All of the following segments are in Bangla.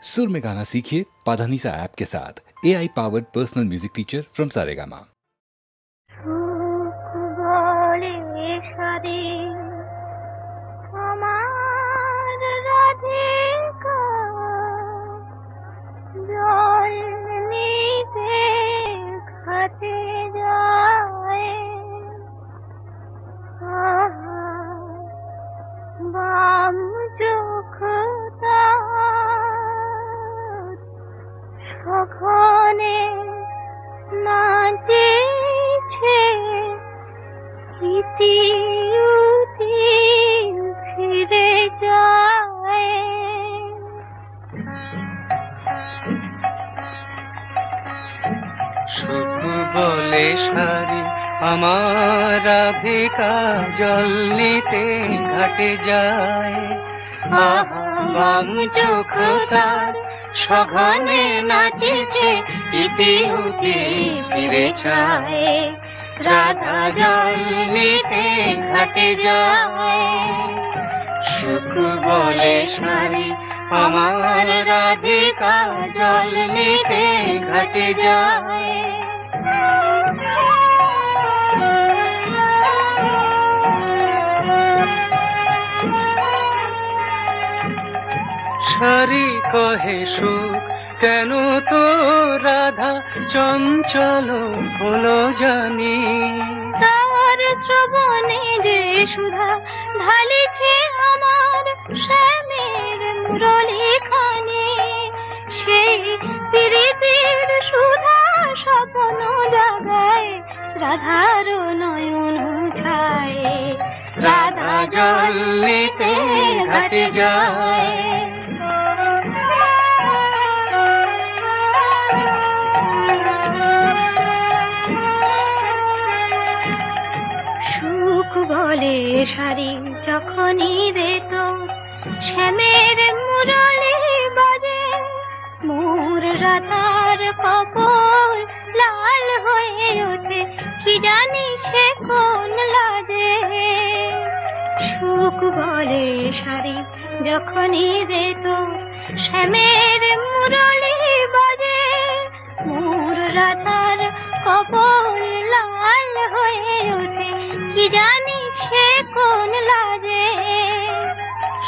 सुर में गाना सीखिए पाधानीसा ऐप के साथ। AI powered personal music teacher from Saregama. বলে শাড়ি আমার রাধিকা জল নিতে ঘাটে যায়, বাম চোখ তার সঘনে নাচেছে, ইতিউতি ফিরে চায়। রাধা জল নিতে ঘাটে যায়, সুখ বলে শাড়ি আমার রাধিকা জল নিতে ঘাটে যায়। শাড়ি কহে সুখ কেন তো রাধা চঞ্চল হলো জানি, তার শ্রবণে যে সুধা ঢালিছে আমার শ্যামের মুরলী খানে, সেই প্রীতির সুধা স্বপ্ন জাগায়, রাধার নয়ন ছায়। রাধা জল নিতে ঘাটে যায়, বলে শাড়ি যখনই রে তোর শ্যামের মুরলী বাজে, মোর রাধার কপল লাল হয়ে ওঠে, কি জানি সে কোন লাজে। সুখ বলে শাড়ি যখনই রে তোর শ্যামের মুরলী বাজে, মোর রাধার কপল লাল হয়ে ওঠে, কি জানি সে কোন লাজে।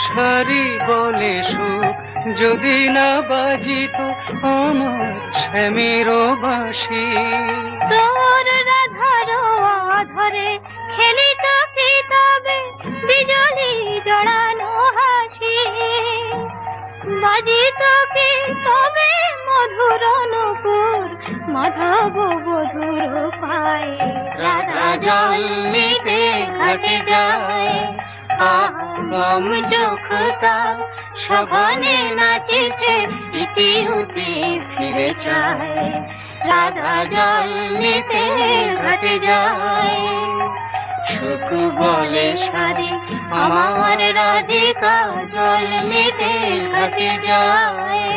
শাড়ি বলে সুখ যদি না বাজিত আমার শ্যামের বাঁশি, তোর রাধার আধরে খেলিত কি তবে বিজলি জড়ানো হাসি, বাজিত কি তবে মধুর নূপুর মাধব বধুর পায়ে। রাধা জল নিতে ঘাটে যায়, বাম চোখ তার সঘনে নাচেছে, ইতিউতি ফিরে চায়। রাধা জল নিতে ঘাটে যায়, সুখ বলে শাড়ি আমার রাধিকা জল নিতে ঘাটে যায়।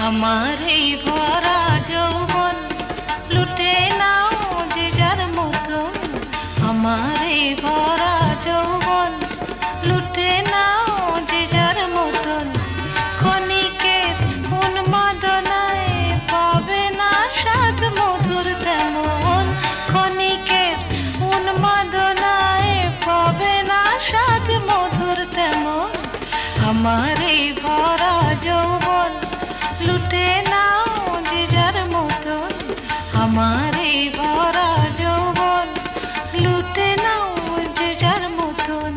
আমার এই ভরা যৌবন আমার এই ভরা যৌবন লুটে নাও যে যার মতন।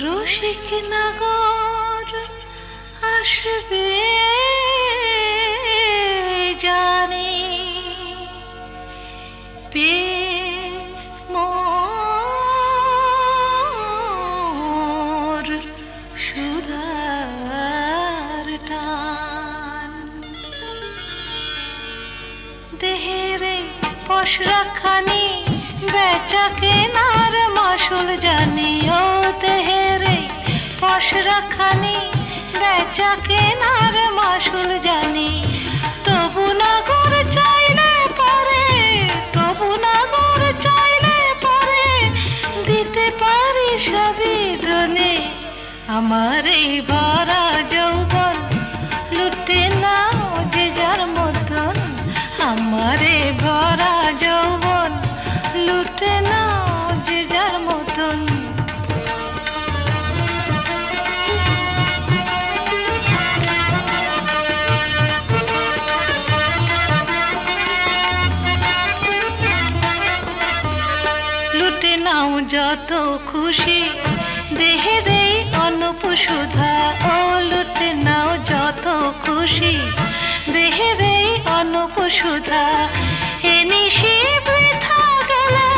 রসিক নগর আসবে জানি পে মোর সুধার টান। দেহেরে পশরাখানি বেচা কেনার মাসুল জানি। ও দেহেরে পশরাখানি বেচা কেনার মাসুল জানি। তবু নাগর চাইলে পারে, তবু নাগর চাইলে পারে দিতে পারি সবই ধনে। আমার এই ভরা যৌবন লুটে নাও যে যার মতন। আমার এই ভরা যৌবন লুটে নাও যে যার মতন। লুটে নাও যত খুশি দেহের এই অনুপ সুধা। ও লুটে নাও যত খুশি দেহের এই অনুপ সুধা। এ নিশি বৃথা গেলে,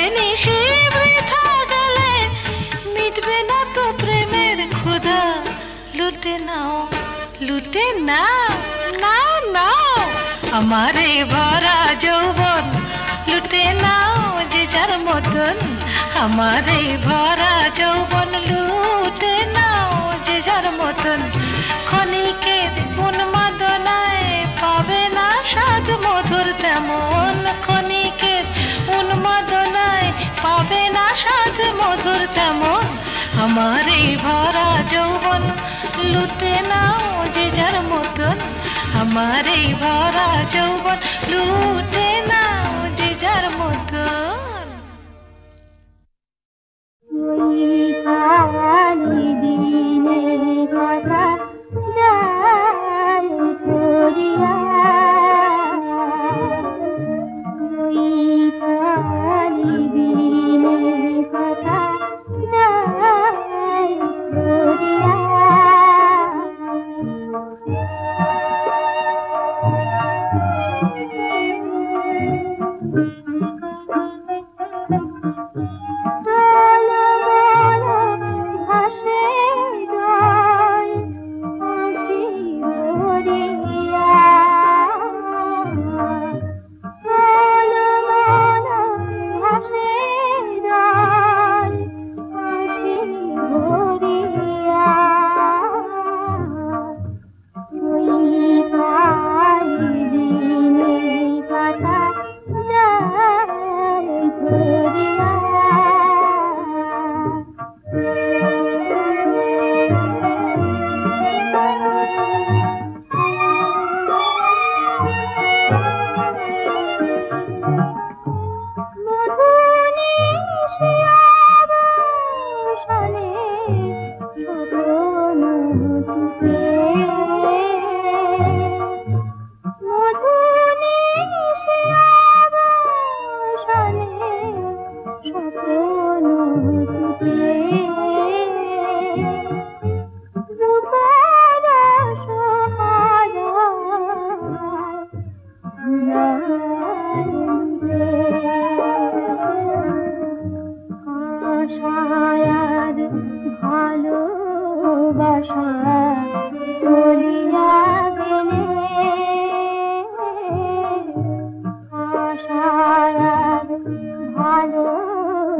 এ নিশি বৃথা গেলে মিটবে না তো প্রেমের ক্ষুধা। লুটে নাও, লুটে নাও, নাও নাও আমার এই ভরা যৌবন লুটে নাও যে যার মতন। আমার এই ভরা যৌবন লুটে নাও যে যার মতন। ক্ষণিকের উন্মাদনায় পাবে না স্বাদ মধুর তেমন। ক্ষণিকের উন্মাদনায় পাবে না স্বাদ মধুর তেমন। আমার এই ভরা যৌবন লুটে নাও যে যার মতন। আমার এই ভরা যৌবন লুটে নাও যে যার মতন। ওই খালি দিনের কথা যায় করিয়া, ওই খালি দিনের কথা যায় করিয়া।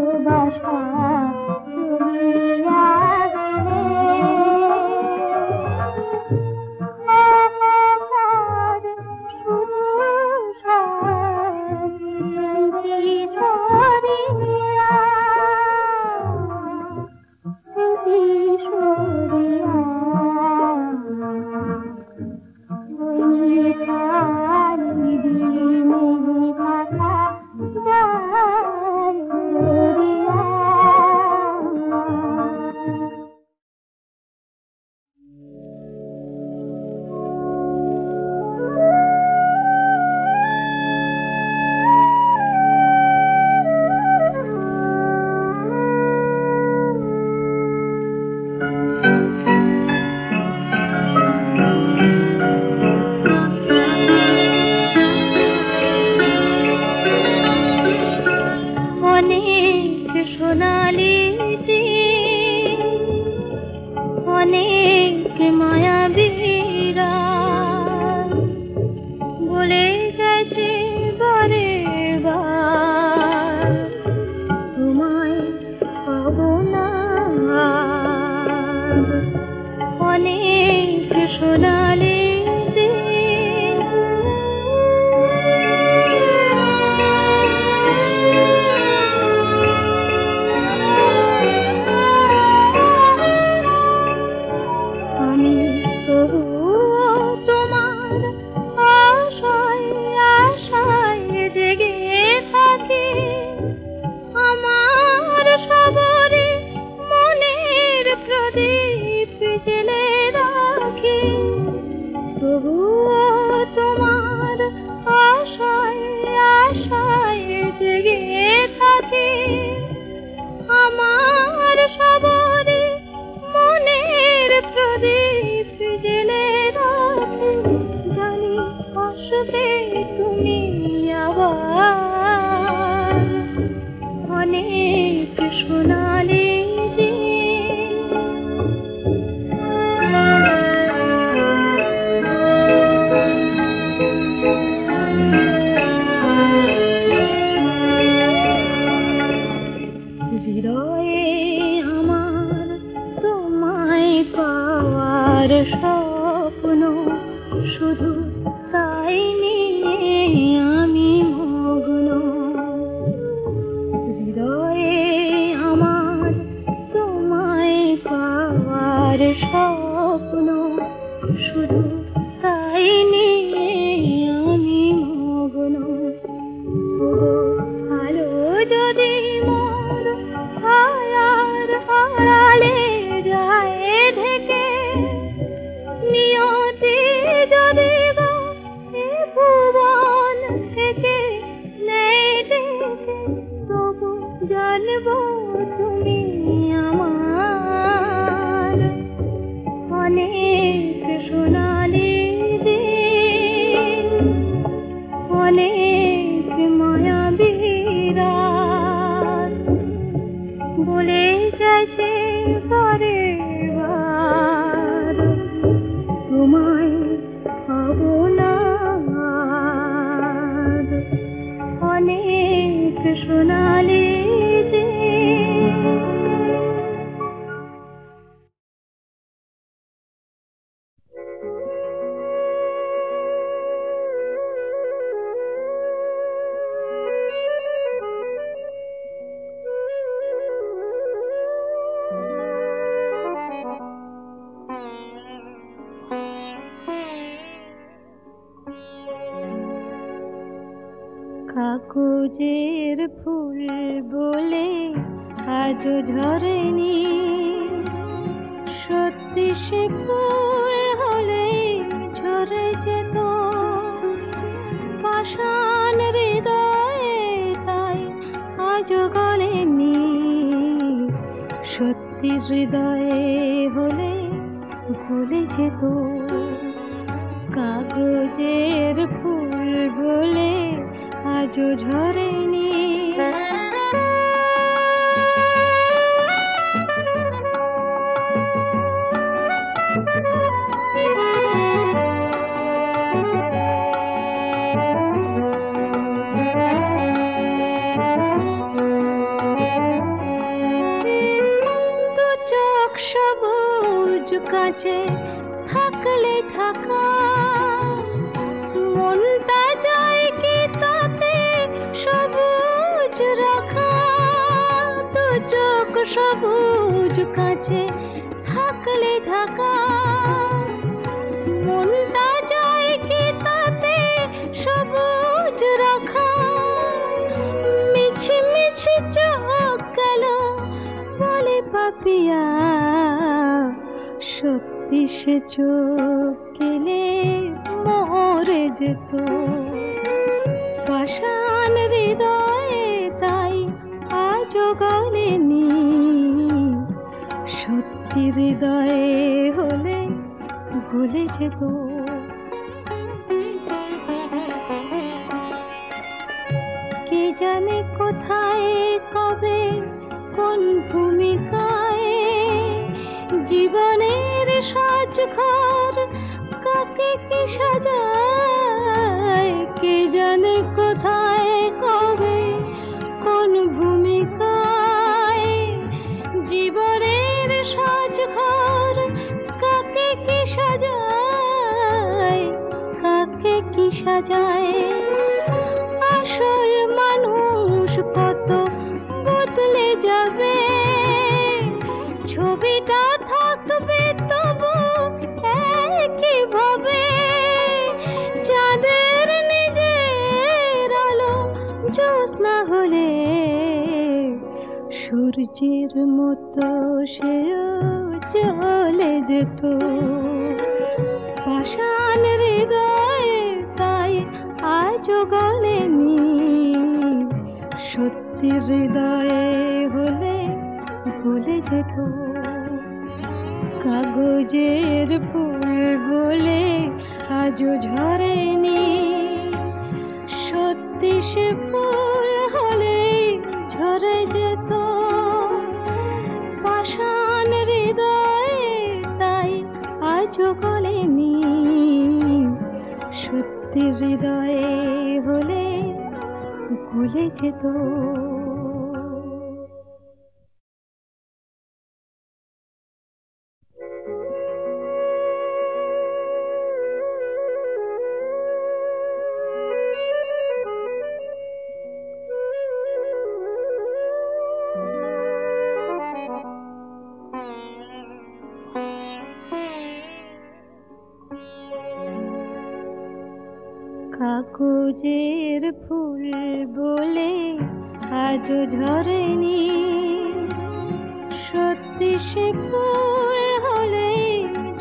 ভালোবাসা পাওয়ার স্বপ্ন শুধু তাই নিয়ে আমি মগ্ন হৃদয়ে আমার তোমায় পাওয়ার স্বপ্ন শুধু তাই নিয়ে আমি মগ্ন আলো যদি মোর ছায়ার আড়ালে যায় ঢেকে নিয়তি যদি গো এ ভুবন থেকে নেই ডেকে তবু জানবো তুমি আমার অনেক সোনালি দিন অনেক মায়াবী রাত বলে গেছে পরের বার তোমায় পাবো না আর। অনেক সোনালি দিন কাগজের ফুল বলে আজও ঝরেনি সত্যি সে ফুল হলে ঝরে যেত পাষাণ হৃদয়ে তাই আজও গলেনি সত্যি হৃদয়ে হলে গলে যেত কাগজের ফুল বলে আজও ঝরেনি দু চোখ সবুজ কাঁচে থাকলে থাকা মনটা যায় কি তাতে সবুজ রাখা দু চোখ সবুজ কাছে থাকলে ঢাকা মনটা যায় কি তাতে সবুজ রাখা মিছি মিছি চোখ গেল বলে পাপিয়া সত্যি সে চোখ গেলে মরে যেত পাষাণ হৃদয়ে তাই আজও গলেনি সত্যি হৃদয়ে হলে গলে যেত কে জানে কোথায় কবে কোন ভূমিকায় জীবনের সাজঘর কাকে কি সাজায় কে জানে কোথায় কবে কোন ভূমিকায় জীবনের সাজঘর কাকে কি সাজায় কাকে কি সাজায় আসল মানুষ কত বদলে যাবে ছবিটা থাকবে তবু একই ভাবে চাঁদের নিজের আলো জ্যোৎস্না হলে সূর্যের মতো সেও জ্বলে যেত পাষাণ হৃদয়ে তাই আজও গলেনি সত্যি হৃদয়ে হলে ভুলে যেত কাগজের ফুল বলে আজও ঝরেনি সত্যি সে ফুল হলে ঝরে যেত পাষাণ হৃদয়ে তাই আজও গলেনি সত্যি হৃদয়ে হলে ভুলে যেত কাগজের ফুল বলে আজও ঝরেনি, সত্যি সে ফুল হলে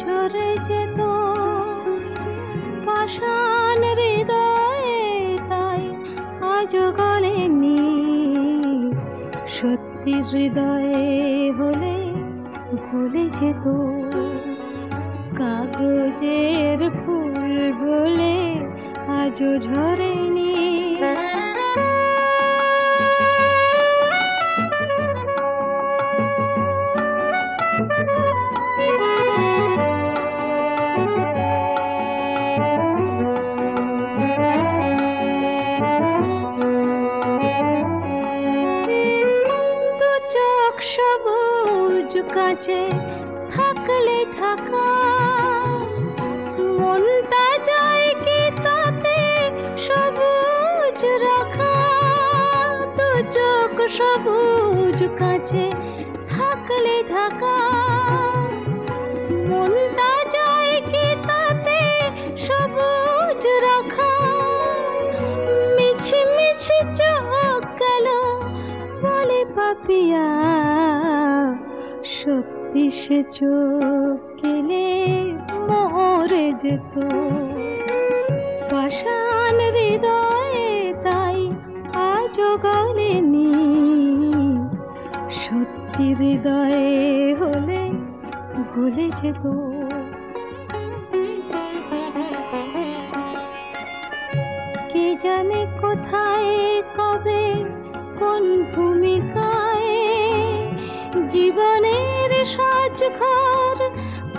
ঝরে যেত পাষাণ হৃদয়ে, তাই আজও গলেনি। সত্যি হৃদয়ে হলে গলে যেত, কাগজের ফুল বলে আজও ঝরেনি। দু চোখ সবুজ কাছে থাকলে ঢাকা, মনটা যায় কি তাতে সবুজ রাখা। দু চোখ সবুজ কাছে থাকলে ঢাকা, মনটা যায় কি তাতে সবুজ রাখা। মিছি মিছি চোখ গেল বলে পাপিয়া, সত্যি সে চোখ গেলে মরে যেত পাষাণ হৃদয়ে, তাই আজও গলেনি। সত্যি হৃদয়ে হলে গলে যেত। কে জানে কোথায় কবে কোন ভূমিকায় জীবনের সাজঘর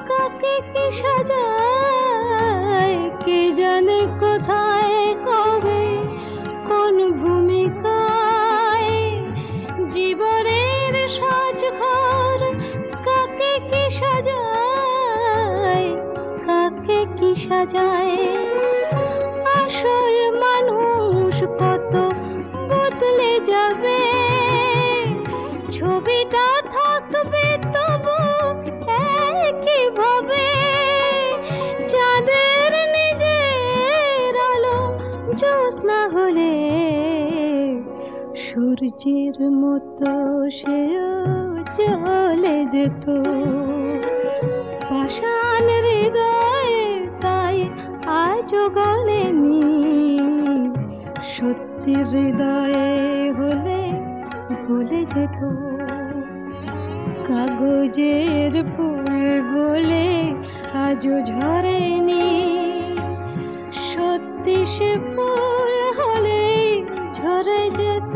কাকে কি সাজায়। কে জানে কোথায় কবে কোন ভূমিকায় জীবনের সাজঘর কাকে কি সাজায়, কাকে কি সাজায়। আসল মানুষ কত বদলে যাবে, ছবিটা থাকবে তবু একই ভাবে। চাঁদের নিজের আলো জ্যোৎস্না হলে সূর্যের মতো সেও জ্বলে যেত পাষাণ হৃদয়ে, তাই আজও গলেনি। সত্যি হৃদয়ে হলে গলে যেত, কাগজের ফুল বলে আজও ঝরেনি। সত্যি সে ফুল হলে ঝরে যেত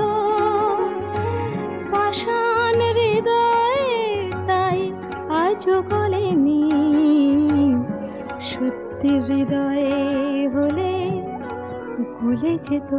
পাষাণ হৃদয়ে, তাই আজও গলেনি। সত্যি হৃদয়ে হলে গলে যেত।